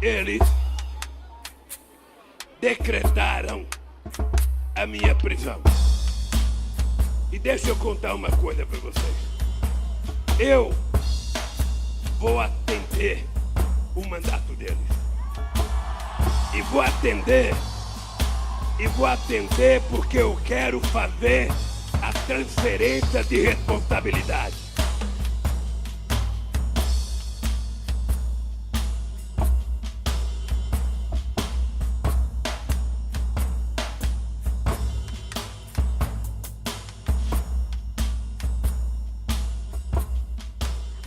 Eles decretaram a minha prisão. E deixa eu contar uma coisa para vocês. Eu vou atender o mandato deles. E vou atender porque eu quero fazer a transferência de responsabilidade.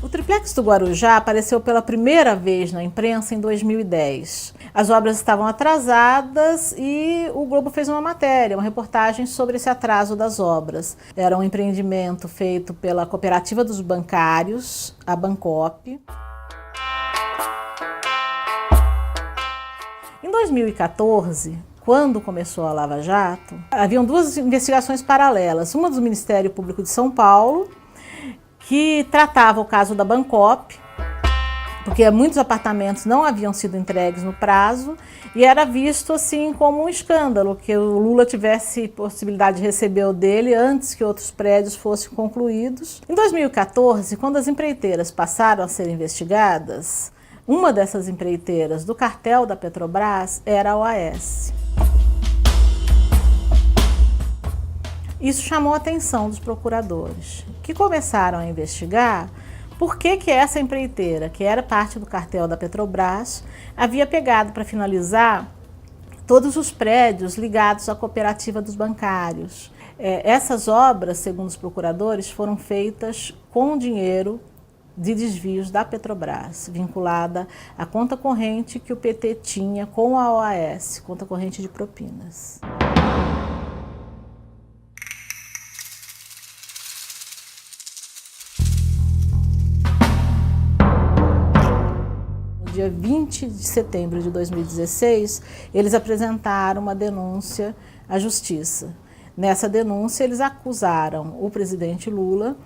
O triplex do Guarujá apareceu pela primeira vez na imprensa em 2010. As obras estavam atrasadas e o Globo fez uma matéria, uma reportagem sobre esse atraso das obras. Era um empreendimento feito pela Cooperativa dos Bancários, a Bancop. Em 2014, quando começou a Lava Jato, haviam duas investigações paralelas. Uma do Ministério Público de São Paulo, que tratava o caso da Bancop, porque muitos apartamentos não haviam sido entregues no prazo, e era visto assim como um escândalo, que o Lula tivesse possibilidade de receber o dele antes que outros prédios fossem concluídos. Em 2014, quando as empreiteiras passaram a ser investigadas, uma dessas empreiteiras do cartel da Petrobras era a OAS. Isso chamou a atenção dos procuradores, que começaram a investigar por que essa empreiteira, que era parte do cartel da Petrobras, havia pegado para finalizar todos os prédios ligados à Cooperativa dos Bancários. Essas obras, segundo os procuradores, foram feitas com dinheiro de desvios da Petrobras, vinculada à conta corrente que o PT tinha com a OAS, conta corrente de propinas. Dia 20 de setembro de 2016, eles apresentaram uma denúncia à Justiça. Nessa denúncia, eles acusaram o presidente Lula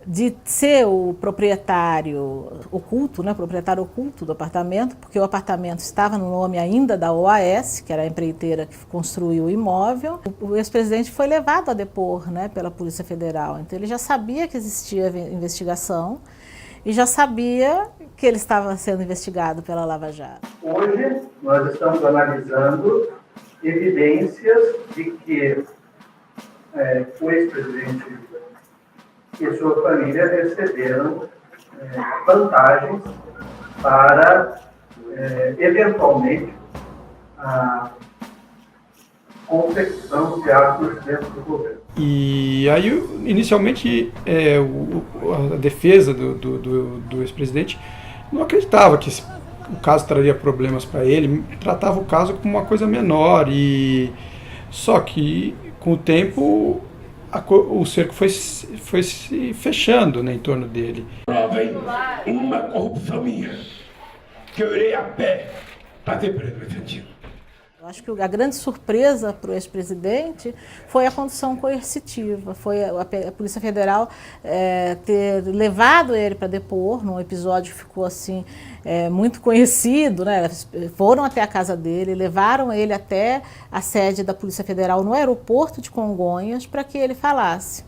de ser o proprietário oculto, né, proprietário oculto do apartamento, porque o apartamento estava no nome ainda da OAS, que era a empreiteira que construiu o imóvel. O ex-presidente foi levado a depor, né, pela Polícia Federal, então ele já sabia que existia investigação e já sabia que ele estava sendo investigado pela Lava Jato. Hoje, nós estamos analisando evidências de que o ex-presidente e sua família receberam vantagens para, eventualmente, a confecção de atos dentro do governo. E aí, inicialmente, a defesa do ex-presidente não acreditava que o caso traria problemas para ele, tratava o caso como uma coisa menor, só que, com o tempo, o cerco foi se fechando, né, em torno dele. Provem uma corrupção minha, que eu irei a pé para ter preso esse antigo. Eu acho que a grande surpresa para o ex-presidente foi a condução coercitiva, foi a Polícia Federal ter levado ele para depor, num episódio que ficou assim, muito conhecido, né? Foram até a casa dele, levaram ele até a sede da Polícia Federal no aeroporto de Congonhas para que ele falasse.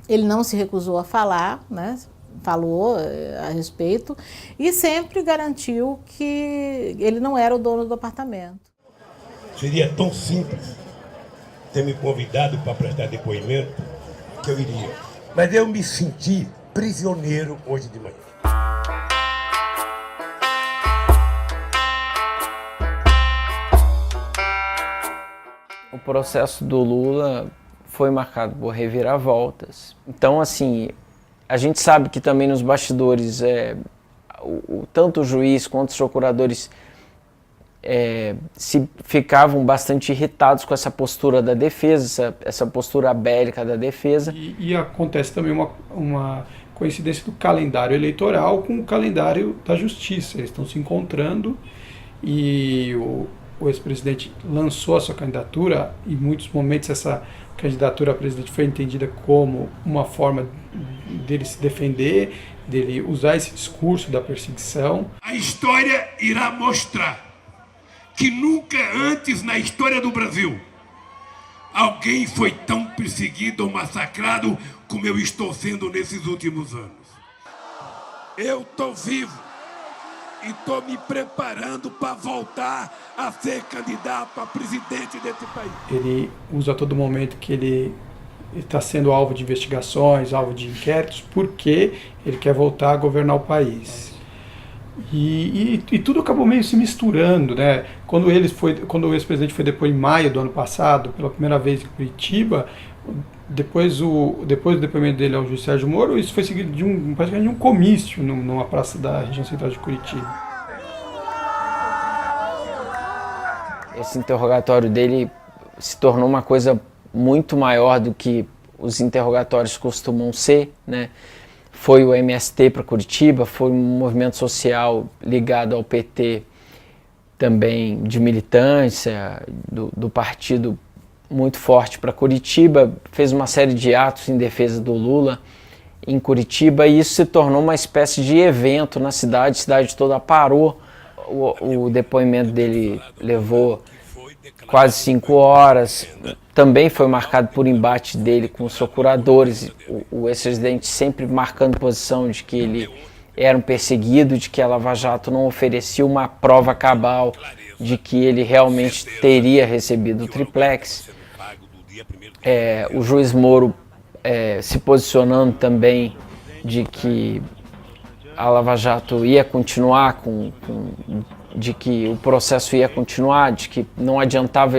Ele não se recusou a falar, né? Falou a respeito e sempre garantiu que ele não era o dono do apartamento. Seria tão simples ter me convidado para prestar depoimento que eu iria. Mas eu me senti prisioneiro hoje de manhã. O processo do Lula foi marcado por reviravoltas. Então, assim, a gente sabe que também nos bastidores, tanto o juiz quanto os procuradores se ficavam bastante irritados com essa postura da defesa, essa postura bélica da defesa. E acontece também uma coincidência do calendário eleitoral com o calendário da justiça. Eles estão se encontrando e o ex-presidente lançou a sua candidatura. Em muitos momentos essa candidatura a presidente foi entendida como uma forma dele se defender, dele usar esse discurso da perseguição. A história irá mostrar que nunca antes na história do Brasil alguém foi tão perseguido ou massacrado como eu estou sendo nesses últimos anos. Eu estou vivo e estou me preparando para voltar a ser candidato a presidente desse país. Ele usa a todo momento que ele está sendo alvo de investigações, alvo de inquéritos, porque ele quer voltar a governar o país. E tudo acabou meio se misturando, né? Quando o ex-presidente foi depor em maio do ano passado, pela primeira vez em Curitiba, depois do depoimento dele ao juiz Sérgio Moro, isso foi seguido de praticamente um comício numa praça da região central de Curitiba. Esse interrogatório dele se tornou uma coisa muito maior do que os interrogatórios costumam ser, né? Foi o MST para Curitiba, foi um movimento social ligado ao PT, também de militância do partido muito forte para Curitiba, fez uma série de atos em defesa do Lula em Curitiba e isso se tornou uma espécie de evento na cidade, a cidade toda parou. O depoimento dele levou quase 5 horas, também foi marcado por embate dele com os procuradores, o ex-presidente sempre marcando posição de que ele era um perseguido, de que a Lava Jato não oferecia uma prova cabal de que ele realmente teria recebido o triplex. O juiz Moro se posicionando também de que a Lava Jato ia continuar, de que o processo ia continuar, de que não adiantava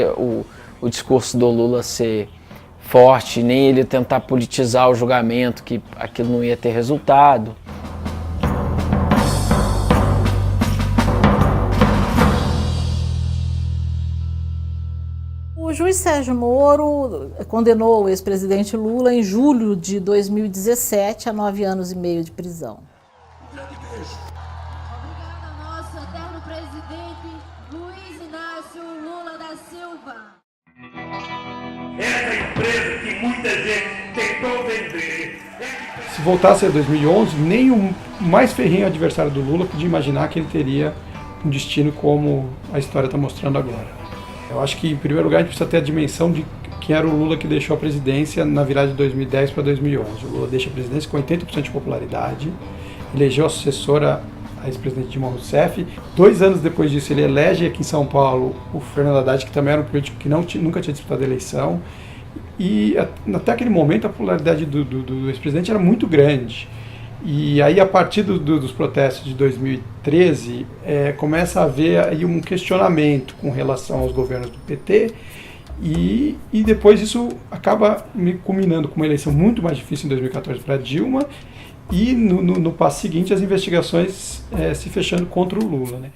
o discurso do Lula ser forte, nem ele tentar politizar o julgamento, que aquilo não ia ter resultado. O juiz Sérgio Moro condenou o ex-presidente Lula em julho de 2017 a 9 anos e meio de prisão. Obrigada, nosso eterno presidente Luiz Inácio Lula da Silva. Essa empresa que muita gente tentou vender. Se voltasse a 2011, nem o mais ferrenho adversário do Lula podia imaginar que ele teria um destino como a história está mostrando agora. Eu acho que, em primeiro lugar, a gente precisa ter a dimensão de quem era o Lula que deixou a presidência na virada de 2010 para 2011. O Lula deixa a presidência com 80% de popularidade, elegeu a sucessora, a ex-presidente Dilma Rousseff. 2 anos depois disso, ele elege aqui em São Paulo o Fernando Haddad, que também era um político que nunca tinha disputado a eleição. E até aquele momento, a popularidade do ex-presidente era muito grande. E aí, a partir dos protestos de 2013, começa a haver aí um questionamento com relação aos governos do PT, e depois isso acaba culminando com uma eleição muito mais difícil em 2014 para Dilma, e no passo seguinte as investigações se fechando contra o Lula, né?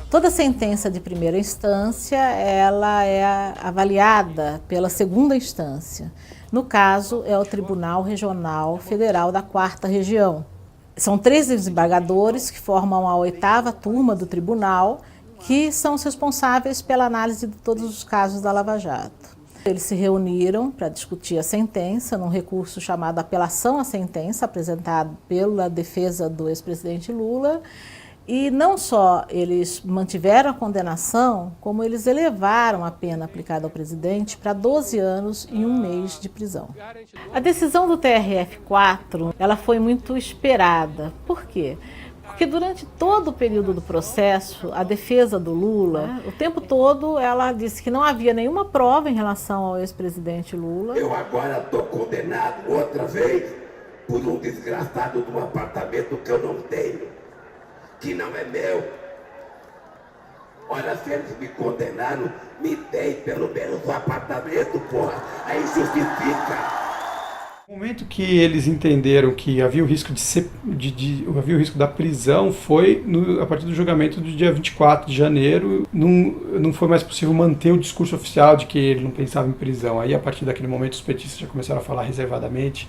Toda sentença de primeira instância, ela é avaliada pela segunda instância. No caso, é o Tribunal Regional Federal da 4ª Região. São 3 desembargadores que formam a 8ª turma do tribunal, que são os responsáveis pela análise de todos os casos da Lava Jato. Eles se reuniram para discutir a sentença num recurso chamado apelação à sentença, apresentado pela defesa do ex-presidente Lula. E não só eles mantiveram a condenação, como eles elevaram a pena aplicada ao presidente para 12 anos e 1 mês de prisão. A decisão do TRF4, ela foi muito esperada. Por quê? Porque durante todo o período do processo, a defesa do Lula, o tempo todo ela disse que não havia nenhuma prova em relação ao ex-presidente Lula. Eu agora estou condenado outra vez por um desgraçado de um apartamento que eu não tenho, que não é meu. Olha, se eles me condenaram, me deem pelo menos um apartamento, porra. Aí justifica. No momento que eles entenderam que havia o risco havia o risco da prisão foi a partir do julgamento do dia 24 de janeiro. Não foi mais possível manter o discurso oficial de que ele não pensava em prisão. Aí, a partir daquele momento, os petistas já começaram a falar reservadamente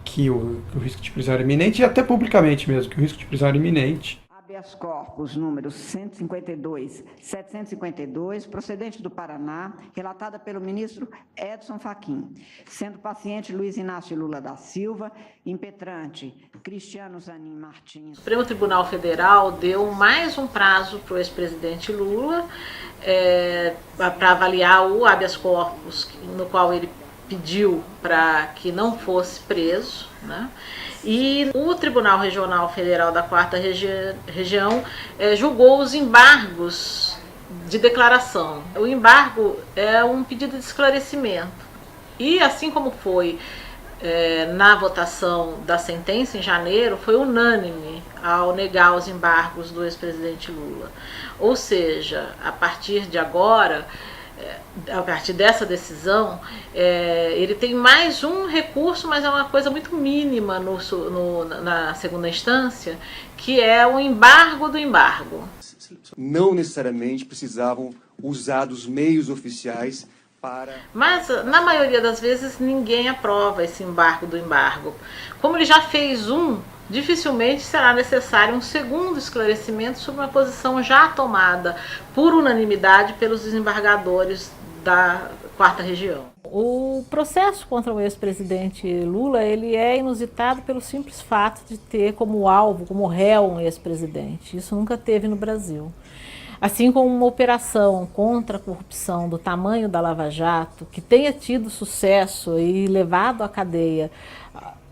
que o risco de prisão era iminente, e até publicamente mesmo, que o risco de prisão era iminente. Habeas corpus número 752, procedente do Paraná, relatada pelo ministro Edson Fachin, sendo paciente Luiz Inácio Lula da Silva, impetrante Cristiano Zanin Martins. O Supremo Tribunal Federal deu mais um prazo para o ex-presidente Lula para avaliar o habeas corpus, no qual ele pediu para que não fosse preso, né? E o Tribunal Regional Federal da 4ª Região julgou os embargos de declaração. O embargo é um pedido de esclarecimento. E assim como foi na votação da sentença em janeiro, foi unânime ao negar os embargos do ex-presidente Lula. Ou seja, a partir de agora, a partir dessa decisão, ele tem mais um recurso, mas é uma coisa muito mínima na segunda instância, que é o embargo do embargo. Não necessariamente precisavam usar dos meios oficiais para... Mas, na maioria das vezes, ninguém aprova esse embargo do embargo. Como ele já fez dificilmente será necessário um segundo esclarecimento sobre uma posição já tomada por unanimidade pelos desembargadores da 4ª Região. O processo contra o ex-presidente Lula, ele é inusitado pelo simples fato de ter como alvo, como réu, um ex-presidente. Isso nunca teve no Brasil. Assim como uma operação contra a corrupção do tamanho da Lava Jato, que tenha tido sucesso e levado à cadeia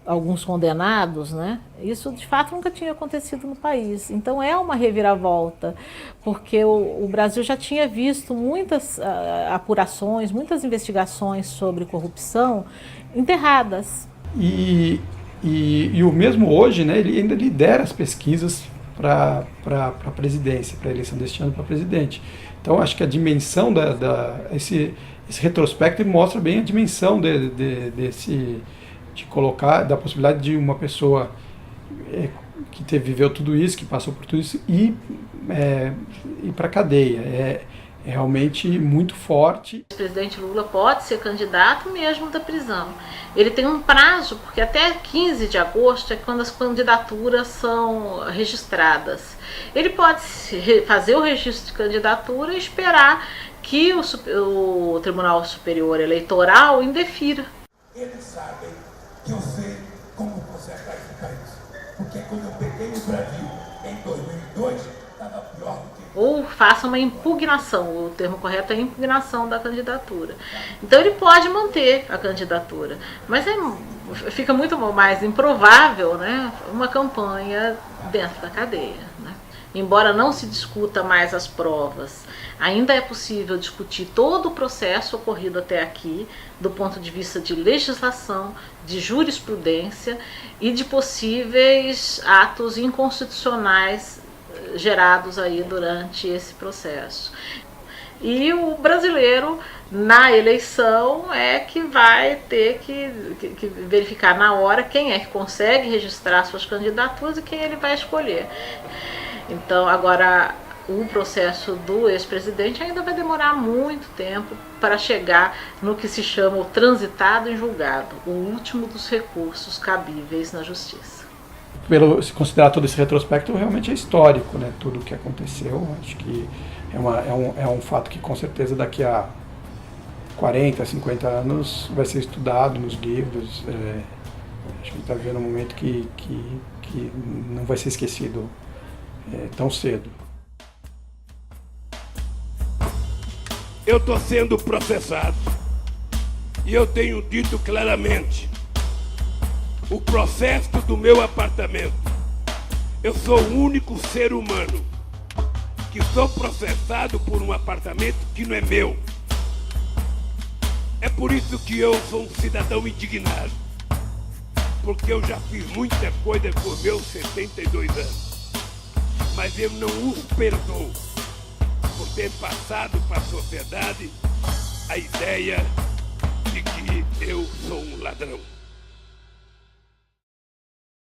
alguns condenados, né? Isso de fato nunca tinha acontecido no país. Então é uma reviravolta, porque o Brasil já tinha visto muitas apurações, muitas investigações sobre corrupção enterradas. E o mesmo hoje, né, ele ainda lidera as pesquisas para a presidência, para a eleição deste ano para presidente. Então acho que a dimensão esse retrospecto mostra bem a dimensão de colocar, da possibilidade de uma pessoa que viveu tudo isso, que passou por tudo isso, ir para a cadeia. É realmente muito forte. O presidente Lula pode ser candidato mesmo da prisão. Ele tem um prazo, porque até 15 de agosto é quando as candidaturas são registradas. Ele pode fazer o registro de candidatura e esperar que o Tribunal Superior Eleitoral indefira. Eles sabem que eu sei como consertar esse país. Porque quando eu peguei o Brasil em 2002, estava pior do que... Ou faça uma impugnação, o termo correto é impugnação da candidatura. Então ele pode manter a candidatura, mas fica muito mais improvável, né, uma campanha dentro da cadeia, né? Embora não se discuta mais as provas, ainda é possível discutir todo o processo ocorrido até aqui, do ponto de vista de legislação, de jurisprudência e de possíveis atos inconstitucionais gerados aí durante esse processo. E o brasileiro, na eleição, é que vai ter que verificar na hora quem é que consegue registrar suas candidaturas e quem ele vai escolher. Então, agora, o processo do ex-presidente ainda vai demorar muito tempo para chegar no que se chama o transitado em julgado, o último dos recursos cabíveis na justiça. Se considerar todo esse retrospecto, realmente é histórico, né? Tudo o que aconteceu. Acho que é um fato que com certeza daqui a 40, 50 anos vai ser estudado nos livros. Acho que está vivendo um momento que não vai ser esquecido tão cedo. Eu estou sendo processado e eu tenho dito claramente: o processo do meu apartamento, eu sou o único ser humano que sou processado por um apartamento que não é meu. É por isso que eu sou um cidadão indignado, porque eu já fiz muita coisa por meus 72 anos, mas eu não os perdoo por ter passado para a sociedade a ideia de que eu sou um ladrão.